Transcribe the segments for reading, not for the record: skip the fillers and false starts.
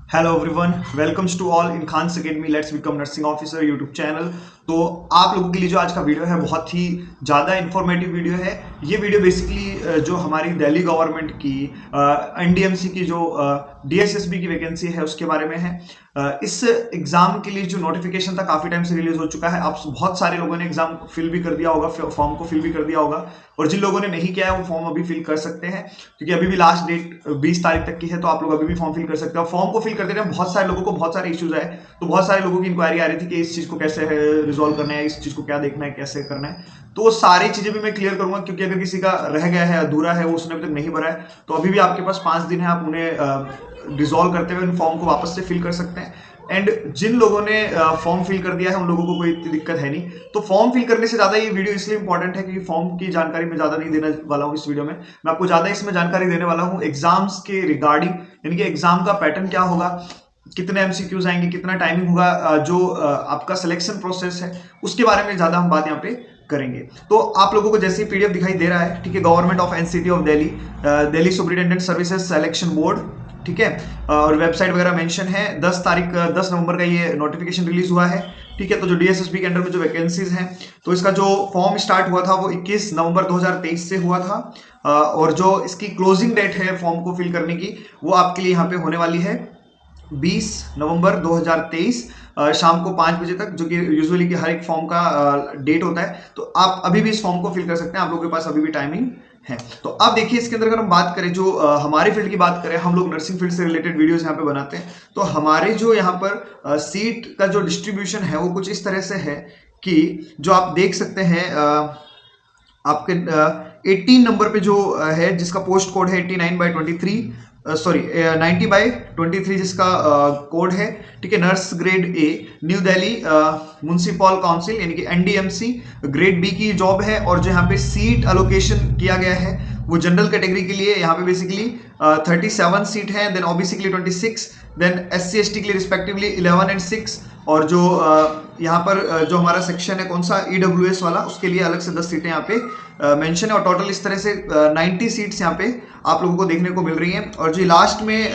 Hello everyone, welcomes to all in Khan's academy let's become nursing officer YouTube channel. तो आप लोगों के लिए जो आज का वीडियो है बहुत ही ज़्यादा इन्फॉर्मेटिव वीडियो है। ये वीडियो बेसिकली जो हमारी दिल्ली गवर्नमेंट की एनडीएमसी की जो डीएसएसबी की वैकेंसी है उसके बारे में है। इस एग्जाम के लिए जो नोटिफिकेशन था काफ़ी टाइम से रिलीज हो चुका है। आप बहुत सारे लोगों ने एग्जाम फिल भी कर दिया होगा, फॉर्म को फिल भी कर दिया होगा, और जिन लोगों ने नहीं किया है वो फॉर्म अभी फिल कर सकते हैं क्योंकि अभी भी लास्ट डेट 20 तारीख तक की है। तो आप लोग अभी भी फॉर्म फिल कर सकते हो। फॉर्म को फिल करते टाइम बहुत सारे लोगों को बहुत सारे इश्यूज आए, तो बहुत सारे लोगों की इंक्वायरी आ रही थी कि इस चीज को कैसे रिजोल्व करना है, इस चीज को क्या देखना है, कैसे करना है। तो वो सारी चीजें भी मैं क्लियर करूंगा क्योंकि अगर किसी का रह गया है, अधूरा है, वो उसने अभी तक नहीं भरा है, तो अभी भी आपके पास 5 दिन है, आप उन्हें रिजोल्व करते हुए उन फॉर्म को वापस से फिल कर सकते हैं। एंड जिन लोगों ने फॉर्म फिल कर दिया है उन लोगों को कोई इतनी दिक्कत है नहीं। तो फॉर्म फिल करने से ज्यादा ये वीडियो इसलिए इंपॉर्टेंट है क्योंकि फॉर्म की जानकारी मैं ज्यादा नहीं देने वाला हूँ इस वीडियो में। मैं आपको ज्यादा इसमें जानकारी देने वाला हूँ एग्जाम्स के रिगार्डिंग, यानी कि एग्जाम का पैटर्न क्या होगा, कितने एमसीक्यूज आएंगे, कितना टाइमिंग होगा, जो आपका सिलेक्शन प्रोसेस है उसके बारे में ज्यादा हम बात यहाँ पे करेंगे। तो आप लोगों को जैसे ही पीडीएफ दिखाई दे रहा है, ठीक है, government of NCT of Delhi, Delhi superintendent services selection board, ठीक है, और वेबसाइट वगैरह मेंशन है। 10 नवंबर का ये नोटिफिकेशन रिलीज हुआ है, ठीक है। तो जो डीएसएसबी के अंडर में जो वैकेंसीज हैं, तो इसका जो फॉर्म स्टार्ट हुआ था वो 21 नवंबर 2023 से हुआ था, और जो इसकी क्लोजिंग डेट है फॉर्म को फिल करने की वो आपके लिए यहाँ पे होने वाली है 20 नवंबर 2023 शाम को 5 बजे तक, जो कि यूजुअली हर एक फॉर्म का डेट होता है। तो आप अभी भी इस फॉर्म को फिल कर सकते हैं, आप लोगों के पास अभी भी टाइमिंग है। तो अब देखिए इसके अंदर अगर हम बात करें, जो हमारे फील्ड की बात करें, हम लोग नर्सिंग फील्ड से रिलेटेड वीडियोस यहाँ पे बनाते हैं। तो हमारे जो यहाँ पर सीट का जो डिस्ट्रीब्यूशन है वो कुछ इस तरह से है कि जो आप देख सकते हैं आपके 18 नंबर पे जो है जिसका पोस्ट कोड है 89/23, सॉरी 90/23 जिसका कोड है, ठीक है, nurse grade A, new Delhi municipal council यानी कि एनडीएमसी ग्रेड बी की जॉब है। और जो यहाँ पे सीट अलोकेशन किया गया है वो जनरल कैटेगरी के लिए यहाँ पे बेसिकली 37 सीट है, देन ओबीसी के लिए 26, देन एससी एसटी के लिए रिस्पेक्टिवली 11 एंड 6, और जो यहाँ पर जो हमारा सेक्शन है कौन सा ईडब्ल्यूएस वाला, उसके लिए अलग से 10 सीटें यहाँ पे मेंशन है। और टोटल इस तरह से 90 सीट्स यहाँ पे आप लोगों को देखने को मिल रही हैं। और जो लास्ट में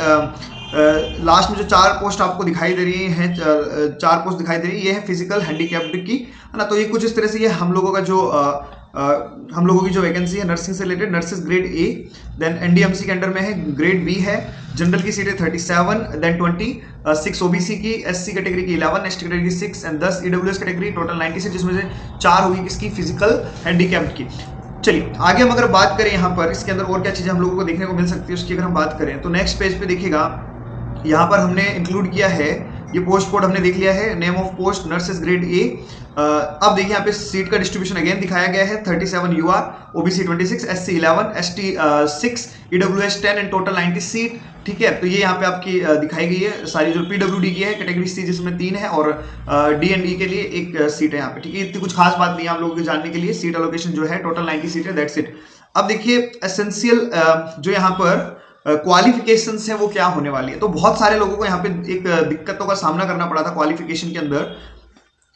जो 4 पोस्ट आपको दिखाई दे रही हैं, 4 पोस्ट दिखाई दे रही है, ये है फिजिकल हैंडीकैप्ड की, है ना। तो ये कुछ इस तरह से ये हम लोगों का जो हम लोगों की जो वैकेंसी है नर्सिंग से related, nurses grade A, then NDMC के अंडर में है ग्रेड बी है, जनरल की सीटें 37, देन 26 ओबीसी की, एससी कैटेगरी की 11, एसटी कैटेगरी की 6 एंड 10 ईडब्ल्यूएस कैटेगरी, टोटल 96, जिसमें से 4 होगी किसकी, फिजिकल हैंडीकैप्ड की। चलिए आगे हम अगर बात करें यहाँ पर इसके अंदर और क्या चीजें हम लोगों को देखने को मिल सकती है उसकी अगर हम बात करें, तो नेक्स्ट पेज पे देखिएगा यहाँ पर हमने इंक्लूड किया है, ये पोस्ट कोड हमने देख लिया है, name of post nurses grade A. अब देखिए यहाँ पे सीट का डिस्ट्रीब्यूशन अगेन दिखाया गया है, 37 UR, OBC 26, SC 11, ST 6, EWS 10 and total 90 seat, ठीक है। तो ये यहाँ पे आपकी दिखाई गई है सारी, जो पीडब्ल्यूडी की है कैटेगरी सी जिसमें 3 है, और डी एंड ई के लिए 1 सीट है यहाँ पे, ठीक है। इतनी कुछ खास बात नहीं है आप लोगों को जानने के लिए, सीट एलोकेशन जो है टोटल 90 सीट है, दैट्स इट। अब देखिए एसेंशियल जो यहाँ पर क्वालिफिकेशंस है वो क्या होने वाली है। तो बहुत सारे लोगों को यहाँ पे एक दिक्कतों का सामना करना पड़ा था क्वालिफिकेशन के अंदर।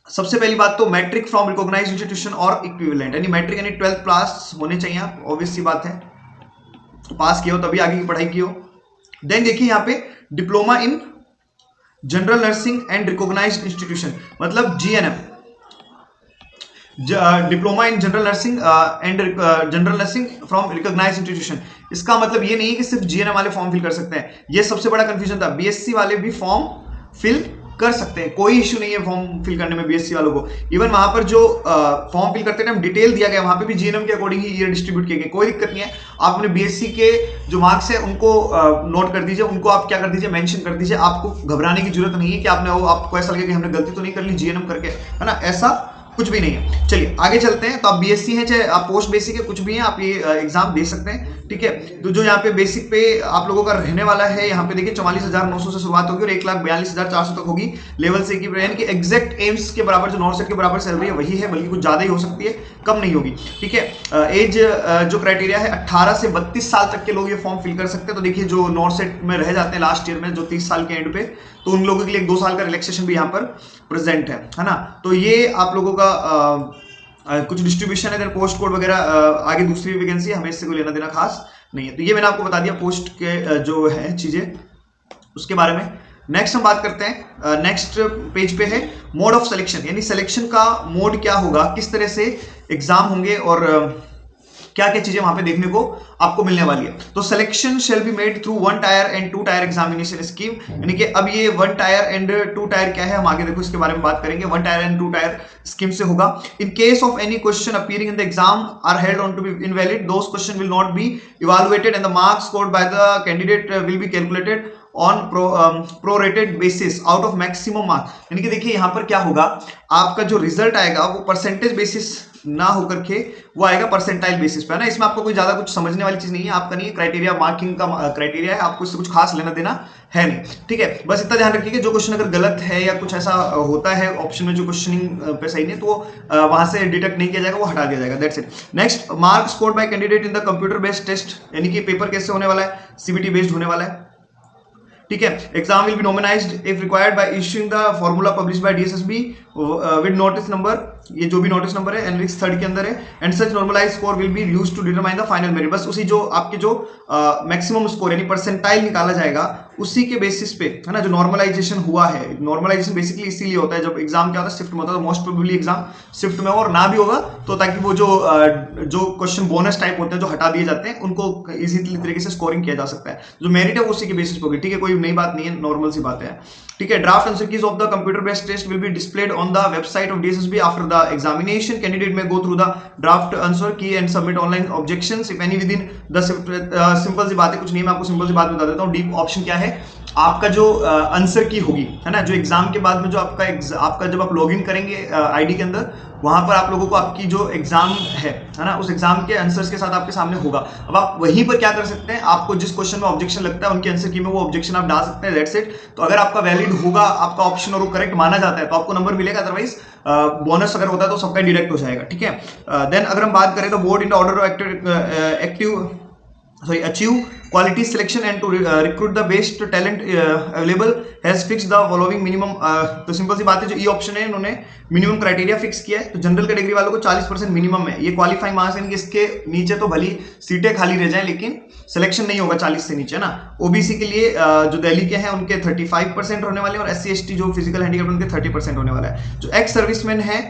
सबसे पहली बात तो मैट्रिक फ्रॉम रिकॉग्नाइज्ड इंस्टीट्यूशन और इक्विवेलेंट, यानी मैट्रिक यानी 12th पास होने चाहिए आप, ऑब्वियस सी बात है, तो पास किया हो तभी आगे की पढ़ाई की हो। देन देखिए यहाँ पे diploma in general nursing and recognised institution, मतलब GNM, diploma in general nursing and general nursing from recognised institution. इसका मतलब ये नहीं है कि सिर्फ जीएनएम वाले फॉर्म फिल कर सकते हैं, ये सबसे बड़ा कंफ्यूजन था। बीएससी वाले भी फॉर्म फिल कर सकते हैं, कोई इश्यू नहीं है फॉर्म फिल करने में बीएससी वालों को। इवन वहां पर जो फॉर्म फिल करते टाइम डिटेल दिया गया, वहां पे भी जीएनएम के अकॉर्डिंग ही ये डिस्ट्रीब्यूट किए गए, कोई दिक्कत नहीं है। आप अपने बीएससी के जो मार्क्स है उनको नोट कर दीजिए, उनको आप क्या कर दीजिए, मेंशन कर दीजिए। आपको घबराने की जरूरत नहीं है कि आपने आपको ऐसा लगे कि हमने गलती तो नहीं कर ली जीएनएम करके, है ना, ऐसा कुछ भी नहीं है। चलिए आगे चलते हैं। तो आप बीएससी हैं चाहे आप पोस्ट बेसिक है, कुछ भी है, आप ये एग्जाम दे सकते हैं, ठीक है। तो जो यहाँ पे बेसिक पे आप लोगों का रहने वाला है, यहाँ पे देखिए 44,900 से शुरुआत होगी और 1,42,400 तक होगी लेवल से की, यानी कि एग्जैक्ट एम्स के बराबर जो नॉर्थ सेट के बराबर सैलरी है वही है, बल्कि कुछ ज्यादा ही हो सकती है, कम नहीं होगी, ठीक है। एज जो क्राइटेरिया है 18 से 32 साल तक के लोग ये फॉर्म फिल कर सकते हैं। तो देखिए जो नॉर्थ सेट में रह जाते हैं लास्ट ईयर में, जो 30 साल के एंड पे, तो उन लोगों के लिए 2 साल का रिलैक्सेशन भी यहाँ पर प्रेजेंट है ना। तो ये आप लोगों का कुछ डिस्ट्रीब्यूशन है, पोस्ट कोड वगैरह आगे दूसरी वैकेंसी हमें इससे कोई लेना देना खास नहीं है। तो ये मैंने आपको बता दिया पोस्ट के जो है चीजें उसके बारे में। नेक्स्ट हम बात करते हैं, नेक्स्ट पेज पे है मोड ऑफ सिलेक्शन, यानी सिलेक्शन का मोड क्या होगा, किस तरह से एग्जाम होंगे और क्या क्या चीजें वहां पे देखने को आपको मिलने वाली है। तो selection shall be made through 1 tyre and 2 tyre examination scheme, यानी कि अब ये 1 टायर एंड 2 टायर क्या है, हम आगे देखो इसके बारे में बात करेंगे। 1 टायर एंड 2 टायर स्कीम से होगा। In case of any question appearing in the exam are held on to be invalid, those question will not be evaluated and the marks scored by the candidate will be calculated on prorated basis out of maximum marks. यानी कि देखिए यहां पर क्या होगा, आपका जो result आएगा वो परसेंटेज बेसिस ना होकर के वो आएगा परसेंटाइल बेसिस पे, है ना। इसमें आपको कोई ज्यादा कुछ समझने वाली चीज नहीं है, आपका नहीं क्राइटेरिया मार्किंग का क्राइटेरिया है, आपको इससे कुछ खास लेना देना है नहीं, ठीक है। बस इतना ध्यान रखिए कि जो क्वेश्चन अगर गलत है या कुछ ऐसा होता है ऑप्शन में जो क्वेश्चनिंग पे सही नहीं, तो वहां से डिटेक्ट नहीं किया जाएगा, वो हटा दिया जाएगा, that's it. Next, marks scored by candidate in the computer based test, यानी कि पेपर कैसे होने वाला है, सीबीटी बेस्ड होने वाला है, ठीक है। Exam will be normalised if required by issuing the formula publish by DSSB with notice number, ये जो भी नोटिस नंबर है एनरिक्स 3 के अंदर है, and such normalize score will be used to determine the final merit. बस उसी जो आपके जो मैक्सिमम स्कोर यानी परसेंटाइल निकाला जाएगा उसी के बेसिस पे, है ना, जो नॉर्मलाइजेशन हुआ है। नॉर्मलाइजेशन बेसिकली इसीलिए होता है जब एग्जाम क्या होता है, शिफ्ट में होता है, तो मोस्ट प्रोबेबली एग्जाम शिफ्ट में हो, और ना भी होगा तो ताकि वो जो क्वेश्चन बोनस टाइप होते हैं जो हटा दिए जाते हैं उनको इजीली तरीके से स्कोरिंग किया जा सकता है। जो मेरिट है वो उसी के बेसिस पे होगी, ठीक है, कोई नई बात नहीं है, नॉर्मल सी बात है, ठीक है। Draft answer keys of the computer based test will be displayed on the website of DSSB after the examination. Candidate may go through the draft answer key and submit online objections if any within the simple सी बात है, कुछ नहीं, मैं आपको simple सी बात बता देता हूँ। डीप ऑप्शन क्या है, आपका जो आंसर की होगी, है ना, जो एग्जाम के बाद में जो आपका जब आप लॉगिन करेंगे आईडी के अंदर, वहां पर आप लोगों को आपकी जो एग्जाम है ना, उस एग्जाम के आंसर्स के साथ आपके सामने होगा। अब आप वहीं पर क्या कर सकते हैं, आपको जिस क्वेश्चन में ऑब्जेक्शन लगता है उनके आंसर की में वो ऑब्जेक्शन आप डाल सकते हैं, दैट्स इट। तो अगर आपका वैलिड होगा आपका ऑप्शन और वो करेक्ट माना जाता है तो आपको नंबर मिलेगा, अदरवाइज बोनस अगर होता है तो सबका डिडक्ट हो जाएगा, ठीक है। देन अगर हम बात करें तो board in order achieve quality selection and to recruit the best talent available has fixed the following minimum, तो सिंपल सी बात है, जो ई ऑप्शन है इन्होंने मिनिमम क्राइटेरिया फिक्स किया है। तो जनरल कैटेगरी वालों को 40% मिनिमम है, ये क्वालिफाइंग मार्क्स है, इसके नीचे तो भली सीटें खाली रह जाए लेकिन सिलेक्शन नहीं होगा 40 से नीचे ना। ओबीसी के लिए जो दिल्ली के हैं उनके 35% होने वाले हैं, और एससी एसटी जो फिजिकल हैंडीकैप उनके 30% होने वाला है। जो एक्स सर्विसमैन है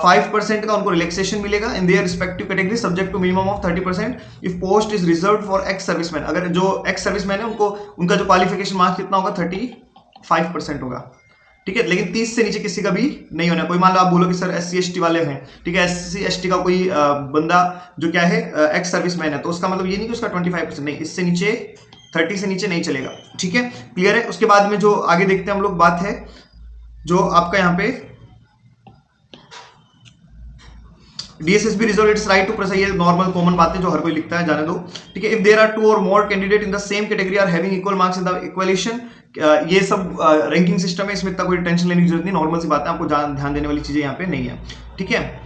5% का उनको रिलैक्सेशन मिलेगा in their respective category subject to minimum of 30% if post is reserved for ex serviceman. अगर जो एक्स सर्विसमैन है उनको उनका जो क्वालिफिकेशन मार्क्स कितना होगा, 35% होगा, ठीक है। लेकिन 30 से नीचे किसी का भी नहीं होना। कोई मान लो आप बोलो कि सर एससी एसटी वाले हैं, ठीक है, एससी एसटी का कोई बंदा जो क्या है एक्स सर्विसमैन है, तो उसका मतलब ये नहीं कि उसका 25% नहीं, इससे नीचे 30 से नीचे नहीं चलेगा, ठीक है, क्लियर है। उसके बाद में जो आगे देखते हैं हम लोग, बात है जो आपका यहाँ पे DSSB reserve its right to press, ये नॉर्मल कॉमन बातें जो हर कोई लिखता है, जाने दो, ठीक है। If there are 2 or more candidate in the same category are having equal marks in the equalisation, ये सब रैंकिंग सिस्टम है, इसमें इतना कोई टेंशन लेने की जरूरत नहीं, नॉर्मल सी बात है, आपको ध्यान देने वाली चीजें यहाँ पे नहीं है, ठीक है।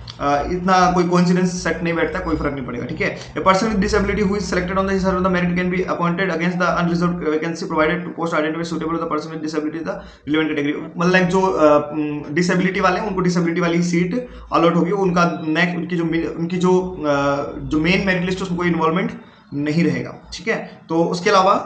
इतना कोई कोइंसिडेंस सेट नहीं बैठता, कोई फर्क नहीं पड़ेगा, ठीक है। A person with disability who is selected on the हिसाब of the merit can be appointed against the unreserved vacancy provided to post identify suitable the person with disability the relevant category. मतलब जो disability वाले हैं उनको disability वाली seat allot होगी, उनका next उनकी जो मेन मेरिट लिस्ट है उसमें कोई इन्वॉल्वमेंट नहीं रहेगा, ठीक है। तो उसके अलावा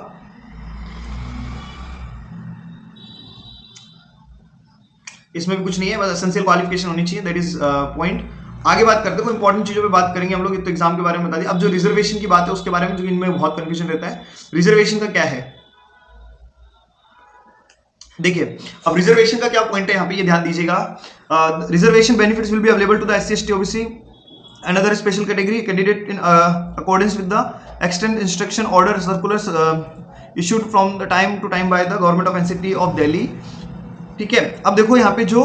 इसमें भी कुछ नहीं है, बस एसेंशियल क्वालिफिकेशन होनी चाहिए, दैट इज पॉइंट। आगे बात करते हैं, कोई इंपॉर्टेंट चीजों पे बात करेंगे हम लोग, तो एग्जाम के बारे में बता दिया। अब जो रिजर्वेशन की बात है उसके बारे में जो इनमें बहुत कंफ्यूजन रहता है, रिजर्वेशन का क्या है, देखिए अब रिजर्वेशन का क्या पॉइंट है यहाँ पे, ये ध्यान दीजिएगा। Reservation benefits will be available to the SC ST OBC and other special category candidate in accordance with the extend instruction order circulars issued from the time to time by the government of NCT of Delhi, ठीक है। अब देखो यहाँ पे जो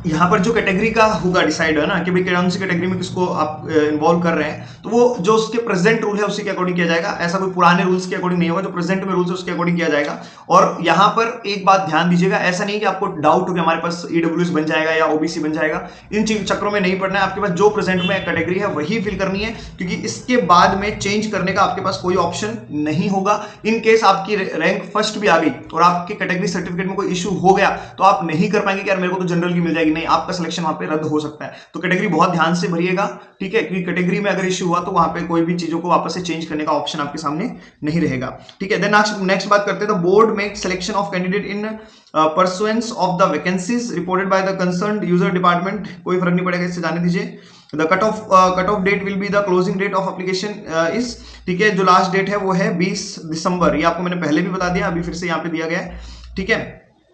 यहाँ पर जो कैटेगरी का होगा डिसाइड, है ना, कि भाई कौन सी कैटेगरी में किसको आप इन्वॉल्व कर रहे हैं, तो वो जो उसके प्रेजेंट रूल है उसी के अकॉर्डिंग किया जाएगा, ऐसा कोई पुराने रूल्स के अकॉर्डिंग नहीं होगा, जो प्रेजेंट में रूल्स है उसके अकॉर्डिंग किया जाएगा। और यहाँ पर एक बात ध्यान दीजिएगा, ऐसा नहीं कि आपको डाउट हो कि हमारे पास ईडब्ल्यूएस बन जाएगा या ओबीसी बन जाएगा, इन चक्रों में नहीं पड़ना है, आपके पास जो प्रेजेंट में कैटेगरी है वही फिल करनी है, क्योंकि इसके बाद में चेंज करने का आपके पास कोई ऑप्शन नहीं होगा। इन केस आपकी रैंक फर्स्ट भी आ गई और आपके कैटेगरी सर्टिफिकेट में कोई इशू हो गया तो आप नहीं कर पाएंगे कि यार मेरे को तो जनरल की मिल जाएगी, नहीं, आपका सिलेक्शन वहां पे रद्द हो सकता है। तो कैटेगरी बहुत ध्यान से भरिएगा, ठीक है, क्योंकि कैटेगरी में अगर इश्यू हुआ तो वहां पे कोई भी चीजों को वापस से चेंज करने का ऑप्शन आपके सामने नहीं रहेगा, ठीक है। देन नेक्स्ट बात करते हैं, the board make selection of candidate in pursuance of the vacancies reported by the concerned user department. कोई फर्क नहीं पड़ेगा, इससे जाने दीजिए। The cut off date will be the closing date of application is, ठीक है, जो लास्ट डेट है वो है 20 दिसंबर। ये आपको मैंने पहले भी बता दिया, अभी फिर से यहाँ पे दिया गया है, ठीक है,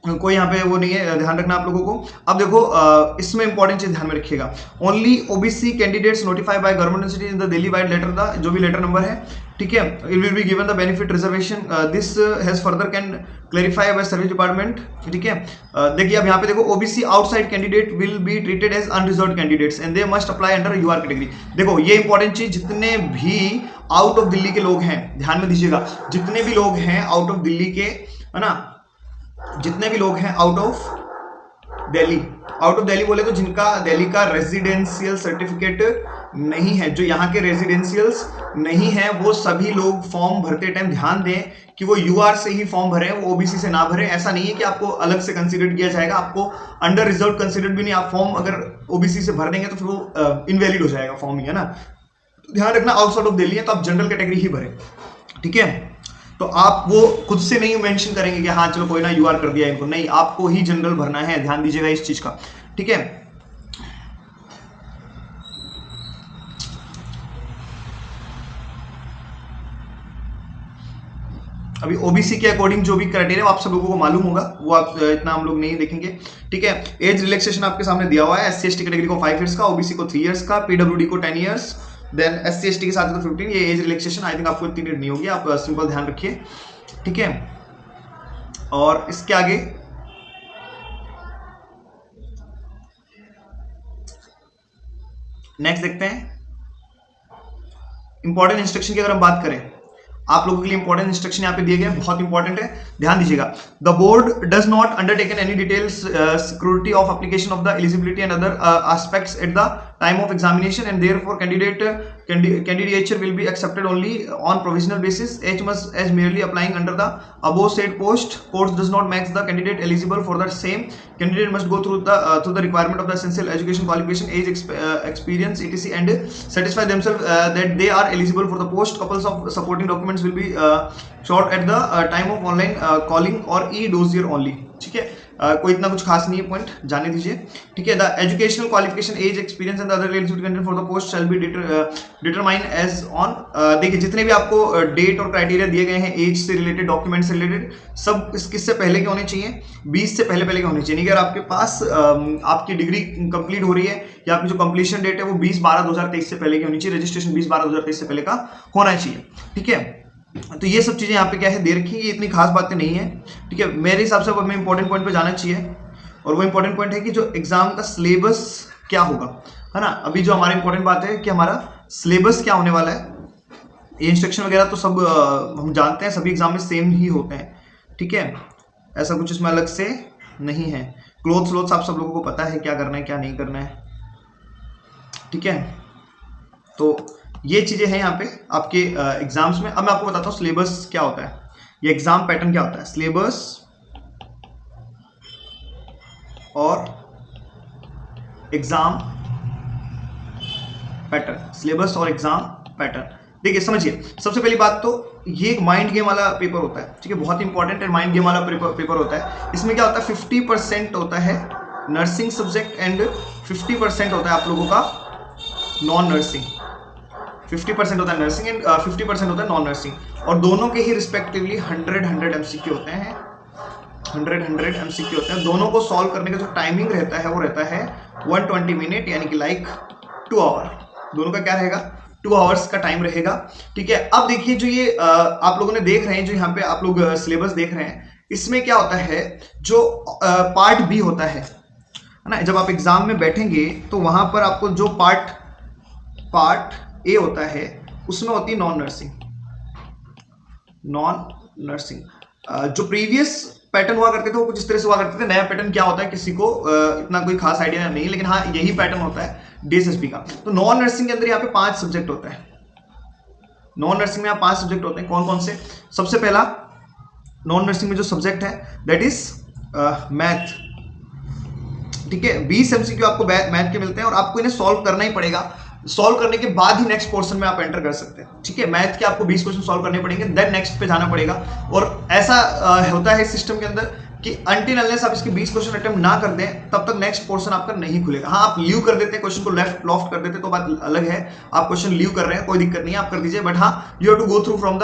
कोई यहाँ पे वो नहीं है, ध्यान रखना आप लोगों को। अब देखो इसमें इंपॉर्टेंट चीज ध्यान में रखिएगा, only OBC candidates notified by government university in the Delhi vide letter, the जो भी लेटर नंबर है, ठीक है, it will be given the benefit reservation, this has further can clarify by service department, ठीक है। देखिए अब यहाँ पे देखो, OBC outside candidate will be treated as unreserved candidates and they must apply under UR category. देखो ये important चीज, जितने भी आउट ऑफ दिल्ली के लोग हैं, ध्यान में दीजिएगा, जितने भी लोग हैं आउट ऑफ दिल्ली के, है ना, जितने भी लोग हैं आउट ऑफ दिल्ली बोले तो जिनका दिल्ली का रेजिडेंशियल सर्टिफिकेट नहीं है, जो यहाँ के रेजिडेंशियल्स नहीं है, वो सभी लोग फॉर्म भरते टाइम ध्यान दें कि वो यूआर से ही फॉर्म भरें, वो ओबीसी से ना भरें। ऐसा नहीं है कि आपको अलग से कंसीडर किया जाएगा, आपको अंडर रिजर्व कंसीडर भी नहीं। आप फॉर्म अगर ओबीसी से भर देंगे तो फिर वो इनवैलिड हो जाएगा फॉर्म ही, है ना। ध्यान रखना, आउटसाइड ऑफ दिल्ली है तो आप जनरल कैटेगरी ही भरें, ठीक है। तो आप वो खुद से नहीं मेंशन करेंगे कि हाँ चलो कोई ना यूआर कर दिया इनको, नहीं, आपको ही जनरल भरना है, ध्यान दीजिएगा इस चीज का, ठीक है। अभी ओबीसी के अकॉर्डिंग जो भी क्राइटेरिया आप सब लोगों को मालूम होगा, वो आप इतना हम लोग नहीं देखेंगे, ठीक है। एज रिलैक्सेशन आपके सामने दिया हुआ है, एससी एसटी कैटेगरी को 5 इयर्स का, ओबीसी को 3 इयर्स का, पीडब्ल्यूडी को 10 इयर्स, देन एससी एसटी के साथ तो 15। ये एज रिलैक्सेशन आई थिंक आपको इतनी नीड नहीं होगी, आप सिंपल ध्यान रखिए, ठीक है। और इसके आगे नेक्स्ट देखते हैं, इंपॉर्टेंट इंस्ट्रक्शन की अगर हम बात करें, आप लोगों के लिए इंपॉर्टेंट इंस्ट्रक्शन यहाँ पे दिए गए, बहुत इंपॉर्टेंट है, ध्यान दीजिएगा। The board does not undertaken any details security of application of the eligibility and other aspects at the time of examination and therefore candidature will be accepted only on provisional basis. H must as merely applying under the above said post. Post does not make the candidate eligible for the same. Candidate must go through the requirement of the essential education qualification, age, experience, etc. and satisfy themselves that they are eligible for the post. Couples of supporting documents will be short at the time of online calling or e-dossier only. ठीक है, कोई इतना कुछ खास नहीं है, point जाने दीजिए, ठीक है। The educational qualification, age, experience and other eligibility condition for the post shall be determine as on. देखिए जितने भी आपको डेट और क्राइटेरिया दिए गए हैं, एज से रिलेटेड, डॉक्यूमेंट से रिलेटेड, सब किससे पहले के होने चाहिए, 20 से पहले के होने चाहिए। अगर आपके पास आपकी डिग्री कंप्लीट हो रही है या आपकी जो कंप्लीशन डेट है वो 20/12/2023 से पहले की होनी चाहिए, रजिस्ट्रेशन 20/12/2023 से पहले का होना चाहिए, ठीक है। तो ये सब चीजें यहाँ पे क्या है दे रखी है, ये इतनी खास बातें नहीं है, ठीक है। मेरे हिसाब से हमें इंपॉर्टेंट पॉइंट पे जाना चाहिए, और वो इंपॉर्टेंट पॉइंट है कि जो एग्जाम का सिलेबस क्या होगा, है ना। अभी जो हमारा इंपॉर्टेंट बात है कि हमारा सिलेबस क्या होने वाला है, ये इंस्ट्रक्शन वगैरह तो सब हम जानते हैं, सभी एग्जाम में सेम ही होते हैं, ठीक है, ऐसा कुछ इसमें अलग से नहीं है। क्लोथ्स आप सब लोगों को पता है क्या करना है क्या नहीं करना है, ठीक है। तो ये चीजें हैं यहाँ पे आपके एग्जाम्स में। अब मैं आपको बताता हूँ सिलेबस क्या होता है, ये एग्जाम पैटर्न क्या होता है, सिलेबस और एग्जाम पैटर्न, सिलेबस और एग्जाम पैटर्न। देखिए समझिए, सबसे पहली बात तो ये एक माइंड गेम वाला पेपर होता है, ठीक है, बहुत इंपॉर्टेंट है, माइंड गेम वाला पेपर होता है। इसमें क्या होता है, 50% होता है नर्सिंग सब्जेक्ट एंड 50% होता है आप लोगों का नॉन नर्सिंग। 50% होता है नर्सिंग एंड 50% होता है नॉन नर्सिंग, और दोनों के ही रिस्पेक्टिवली 100 एमसीक्यू होते हैं, 100 एमसीक्यू होते हैं। दोनों को सॉल्व करने का जो टाइमिंग रहता है वो रहता है 120 मिनट, यानी कि लाइक 2 आवर। दोनों का क्या रहेगा, 2 आवर्स का टाइम रहेगा, ठीक है। अब देखिए जो ये आप लोगों ने देख रहे हैं, जो यहाँ पे आप लोग सिलेबस देख रहे हैं, इसमें क्या होता है, जो पार्ट बी होता है ना, जब आप एग्जाम में बैठेंगे तो वहां पर आपको जो पार्ट ए होता है उसमें होती है नॉन नर्सिंग। जो प्रीवियस पैटर्न हुआ करते थे वो कुछ इस तरह से हुआ करते थे, नया पैटर्न क्या होता है किसी को इतना कोई खास आइडिया नहीं, लेकिन हाँ यही पैटर्न होता है डीएसएसपी का। तो नॉन नर्सिंग के अंदर यहाँ पे 5 सब्जेक्ट होता है, नॉन नर्सिंग में 5 सब्जेक्ट होते हैं। कौन कौन से, सबसे पहला नॉन नर्सिंग में जो सब्जेक्ट है दैट इज मैथ, ठीक है, 20 एमसीक्यू आपको मैथ के मिलते हैं और आपको इन्हें सॉल्व करना ही पड़ेगा। सॉल्व करने के बाद ही नेक्स्ट पोर्शन में आप एंटर कर सकते हैं। ठीक है, मैथ के आपको 20 क्वेश्चन सॉल्व करने पड़ेंगे, देन नेक्स्ट पे जाना पड़ेगा। और ऐसा होता है इस सिस्टम के अंदर कि अनटिल अनलेस आप इसके 20 क्वेश्चन अटेम्प्ट ना कर दें तब तक नेक्स्ट पोर्शन आपका नहीं खुलेगा। हाँ, आप लीव कर देते हैं क्वेश्चन को, लेफ्ट लॉफ्ट कर देते हैं तो बात अलग है, आप क्वेश्चन लीव कर रहे हैं, कोई दिक्कत नहीं है, आप कर दीजिए। बट हाँ, you have to go through from the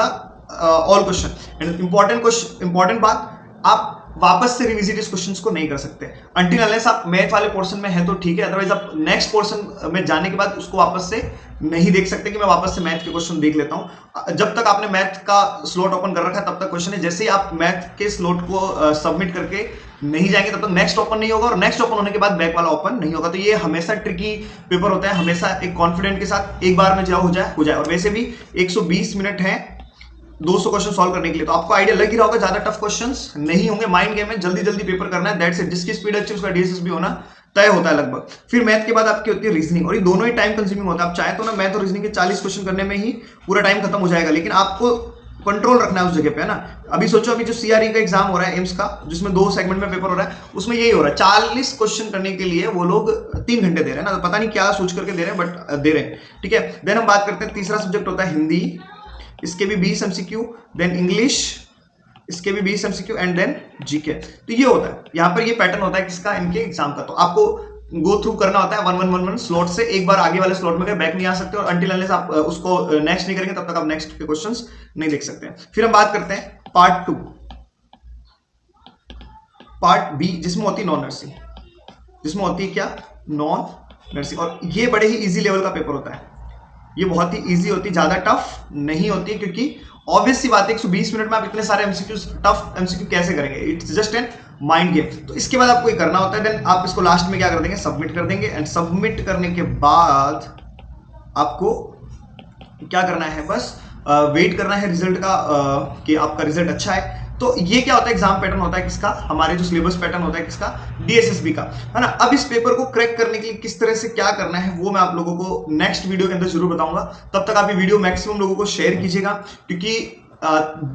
all question. And important बात, आप वापस से रिविजिट इस क्वेश्चंस को नहीं कर सकते अनटिल अनलेस आप मैथ वाले पोर्शन में है तो ठीक है, अदरवाइज आप नेक्स्ट पोर्शन में जाने के बाद उसको वापस से नहीं देख सकते कि मैं वापस से मैथ के क्वेश्चन देख लेता हूं। जब तक आपने मैथ का स्लॉट ओपन कर रखा है तब तक क्वेश्चन है, जैसे ही आप मैथ के स्लॉट को सबमिट करके नहीं जाएंगे तब तक नेक्स्ट ओपन नहीं होगा, और नेक्स्ट ओपन होने के बाद बैक वाला ओपन नहीं होगा। तो ये हमेशा ट्रिकी पेपर होता है, हमेशा एक कॉन्फिडेंट के साथ एक बार में जाओ हो जाए। और वैसे भी 120 मिनट है 200 क्वेश्चन सॉल्व करने के लिए, तो आपको आइडिया लग ही रहा होगा ज्यादा टफ क्वेश्चंस नहीं होंगे। माइंड गेम है, जल्दी जल्दी पेपर करना है, दैट्स इट। जिसकी स्पीड अच्छी उसका डीएसएस भी होना तय होता है लगभग। फिर मैथ के बाद आपकी होती है रीजनिंग, और ये दोनों ही टाइम कंज्यूमिंग होता है। आप चाहे तो ना मैथ और रीजनिंग के 40 क्वेश्चन करने में ही पूरा टाइम खत्म हो जाएगा, लेकिन आपको कंट्रोल रखना है उस जगह पे, है ना। अभी सोचो, अभी जो सीआरई का एग्जाम हो रहा है एम्स का, जिसमें 2 सेगमेंट में पेपर हो रहा है, उसमें यही हो रहा है, 40 क्वेश्चन करने के लिए वो लोग 3 घंटे दे रहे हैं ना, तो पता नहीं क्या सोच करके दे रहे हैं, बट दे रहे हैं। ठीक है, देन हम बात करते हैं, तीसरा सब्जेक्ट होता है हिंदी, इसके भी 20 एमसीक्यू, देन इंग्लिश, इसके भी 20 एमसीक्यू, एंड देन जीके। तो ये होता है, यहाँ पर ये पैटर्न होता है किसका, इनके एग्जाम का। तो आपको गो थ्रू करना होता है 1 स्लॉट से, एक बार आगे वाले स्लॉट में गए बैक नहीं आ सकते, और अंटिल अनलेस आप उसको नेक्स्ट नहीं करेंगे तब तक आप नेक्स्ट के क्वेश्चंस नहीं देख सकते हैं। फिर हम बात करते हैं पार्ट 2, पार्ट बी, जिसमें होती है नॉन नर्सिंग, जिसमें होती है क्या, नॉन नर्सिंग। और ये बड़े ही इजी लेवल का पेपर होता है, ये बहुत ही इजी होती है, ज्यादा टफ नहीं होती है, क्योंकि ऑब्वियस सी बात है 120 मिनट में आप इतने सारे एमसीक्यू, टफ एमसीक्यू कैसे करेंगे, it's just an mind game. तो इसके बाद आपको ये करना होता है, देन आप इसको लास्ट में क्या कर देंगे, सबमिट कर देंगे। एंड सबमिट करने के बाद आपको क्या करना है, बस वेट करना है रिजल्ट का, कि आपका रिजल्ट अच्छा है। तो ये क्या होता है, एग्जाम पैटर्न होता है किसका, हमारे जो सिलेबस पैटर्न होता है किसका, डीएसएसबी का, है ना। अब इस पेपर को क्रैक करने के लिए किस तरह से क्या करना है वो मैं आप लोगों को नेक्स्ट वीडियो के अंदर जरूर बताऊंगा। तब तक आप ये वीडियो मैक्सिमम लोगों को शेयर कीजिएगा, क्योंकि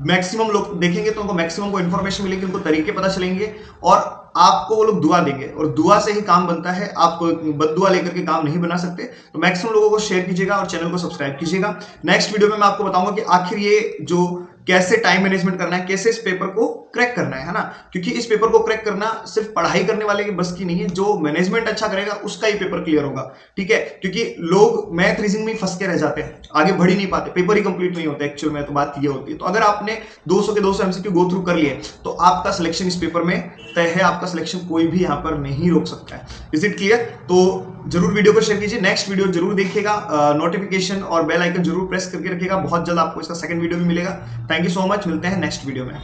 मैक्सिमम लोग देखेंगे तो उनको मैक्सिमम को इन्फॉर्मेशन मिलेगी, उनको तरीके पता चलेंगे, और आपको वो लोग दुआ देंगे, और दुआ से ही काम बनता है, आप बद्दुआ लेकर के काम नहीं बना सकते। तो मैक्सिमम लोगों को शेयर कीजिएगा और चैनल को सब्सक्राइब कीजिएगा। नेक्स्ट वीडियो में मैं आपको बताऊंगा कि आखिर ये जो कैसे टाइम मैनेजमेंट करना है, कैसे इस पेपर को क्रैक करना है ना, क्योंकि इस पेपर को क्रैक करना सिर्फ पढ़ाई करने वाले की बस की नहीं है, जो मैनेजमेंट अच्छा करेगा उसका ही पेपर क्लियर होगा। ठीक है, क्योंकि लोग मैथ रीजनिंग में फंस के रह जाते हैं, आगे बढ़ ही नहीं पाते, पेपर ही कंप्लीट नहीं होता एक्चुअल में, तो बात ये होती है। तो अगर आपने 200 के 200 एमसीक्यू गो थ्रू कर लिए तो आपका सिलेक्शन इस पेपर में तय है, आपका सिलेक्शन कोई भी यहां पर नहीं रोक सकता है। Is it clear? तो जरूर वीडियो को शेयर कीजिए, नेक्स्ट वीडियो जरूर देखिएगा, नोटिफिकेशन और बेल आइकन जरूर प्रेस करके रखिएगा, बहुत जल्द आपको इसका सेकंड वीडियो भी मिलेगा। थैंक यू सो मच, मिलते हैं नेक्स्ट वीडियो में।